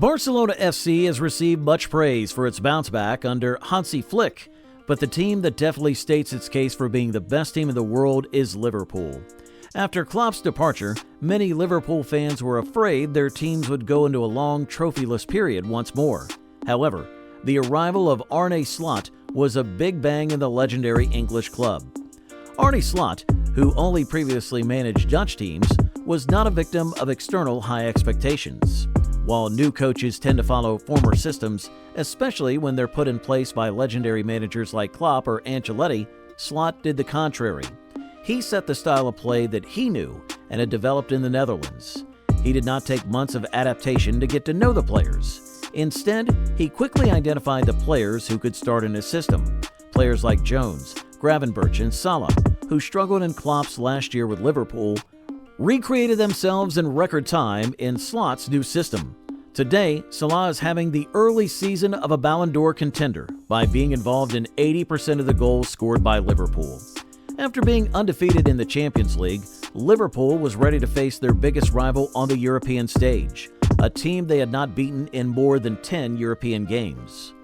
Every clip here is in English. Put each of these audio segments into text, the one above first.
Barcelona FC has received much praise for its bounce back under Hansi Flick, but the team that definitely states its case for being the best team in the world is Liverpool. After Klopp's departure, many Liverpool fans were afraid their teams would go into a long trophyless period once more. However, the arrival of Arne Slot was a big bang in the legendary English club. Arne Slot, who only previously managed Dutch teams, was not a victim of external high expectations. While new coaches tend to follow former systems, especially when they're put in place by legendary managers like Klopp or Ancelotti, Slot did the contrary. He set the style of play that he knew and had developed in the Netherlands. He did not take months of adaptation to get to know the players. Instead, he quickly identified the players who could start in his system. Players like Jones, Gravenberch, and Salah, who struggled in Klopp's last year with Liverpool, recreated themselves in record time in Slot's new system. Today, Salah is having the early season of a Ballon d'Or contender by being involved in 80% of the goals scored by Liverpool. After being undefeated in the Champions League, Liverpool was ready to face their biggest rival on the European stage, a team they had not beaten in more than 10 European games.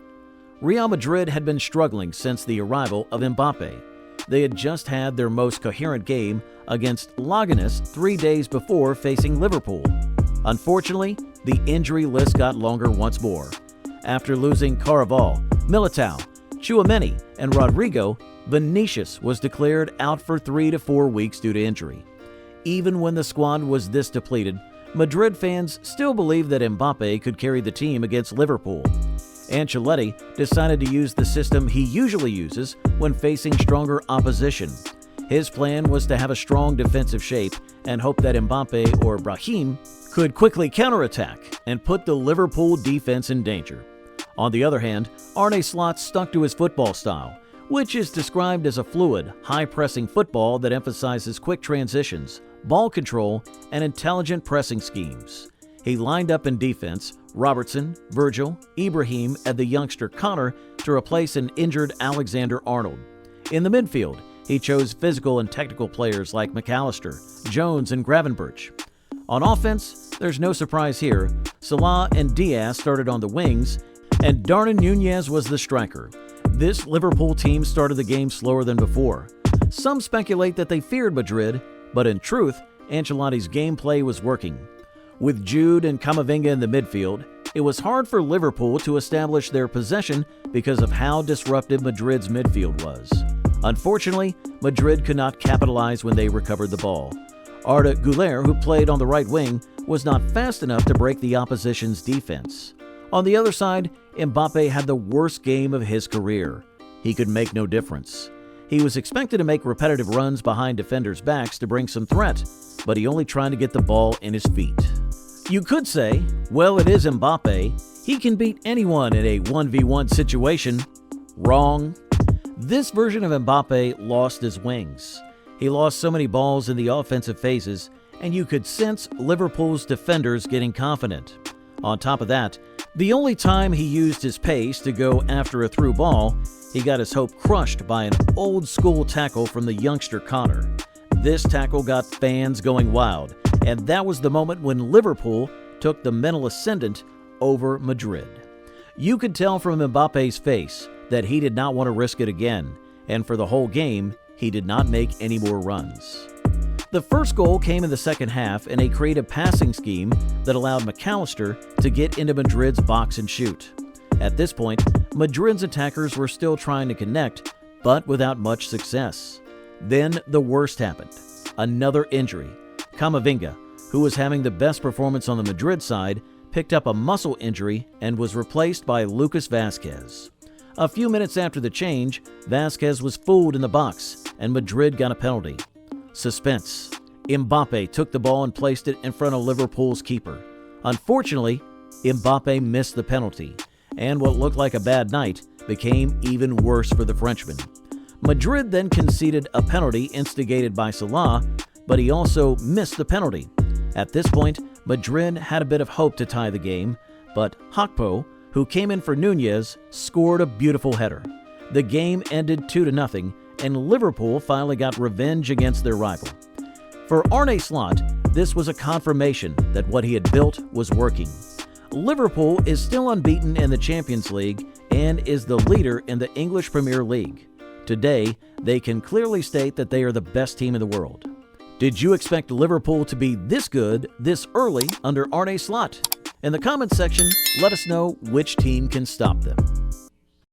Real Madrid had been struggling since the arrival of Mbappe. They had just had their most coherent game against Leganés 3 days before facing Liverpool. Unfortunately, the injury list got longer once more. After losing Carvajal, Militao, Tchouaméni, and Rodrigo, Vinicius was declared out for 3 to 4 weeks due to injury. Even when the squad was this depleted, Madrid fans still believed that Mbappe could carry the team against Liverpool. Ancelotti decided to use the system he usually uses when facing stronger opposition. His plan was to have a strong defensive shape and hope that Mbappe or Brahim could quickly counterattack and put the Liverpool defense in danger. On the other hand, Arne Slot stuck to his football style, which is described as a fluid, high-pressing football that emphasizes quick transitions, ball control, and intelligent pressing schemes. He lined up in defense Robertson, Virgil, Ibrahim, and the youngster Connor to replace an injured Alexander-Arnold. In the midfield, he chose physical and technical players like McAllister, Jones, and Gravenberch. On offense, there's no surprise here. Salah and Diaz started on the wings, and Darwin Núñez was the striker. This Liverpool team started the game slower than before. Some speculate that they feared Madrid, but in truth, Ancelotti's gameplay was working. With Jude and Camavinga in the midfield, it was hard for Liverpool to establish their possession because of how disruptive Madrid's midfield was. Unfortunately, Madrid could not capitalize when they recovered the ball. Arda Güler, who played on the right wing, was not fast enough to break the opposition's defense. On the other side, Mbappe had the worst game of his career. He could make no difference. He was expected to make repetitive runs behind defenders' backs to bring some threat, but he only tried to get the ball in his feet. You could say, well, it is Mbappe. He can beat anyone in a 1v1 situation. Wrong. This version of Mbappe lost his wings. He lost so many balls in the offensive phases, and you could sense Liverpool's defenders getting confident. On top of that, the only time he used his pace to go after a through ball, he got his hope crushed by an old-school tackle from the youngster Connor. This tackle got fans going wild, and that was the moment when Liverpool took the mental ascendant over Madrid. You could tell from Mbappe's face that he did not want to risk it again, and for the whole game, he did not make any more runs. The first goal came in the second half in a creative passing scheme that allowed McAllister to get into Madrid's box and shoot. At this point, Madrid's attackers were still trying to connect, but without much success. Then the worst happened. Another injury. Camavinga, who was having the best performance on the Madrid side, picked up a muscle injury and was replaced by Lucas Vázquez. A few minutes after the change, Vázquez was fooled in the box, and Madrid got a penalty. Suspense. Mbappe took the ball and placed it in front of Liverpool's keeper. Unfortunately, Mbappe missed the penalty, and what looked like a bad night became even worse for the Frenchman. Madrid then conceded a penalty instigated by Salah, but he also missed the penalty. At this point, Madrid had a bit of hope to tie the game, but Gakpo, who came in for Núñez, scored a beautiful header. The game ended 2-0, and Liverpool finally got revenge against their rival. For Arne Slot, this was a confirmation that what he had built was working. Liverpool is still unbeaten in the Champions League and is the leader in the English Premier League. Today, they can clearly state that they are the best team in the world. Did you expect Liverpool to be this good this early under Arne Slot? In the comments section, let us know which team can stop them.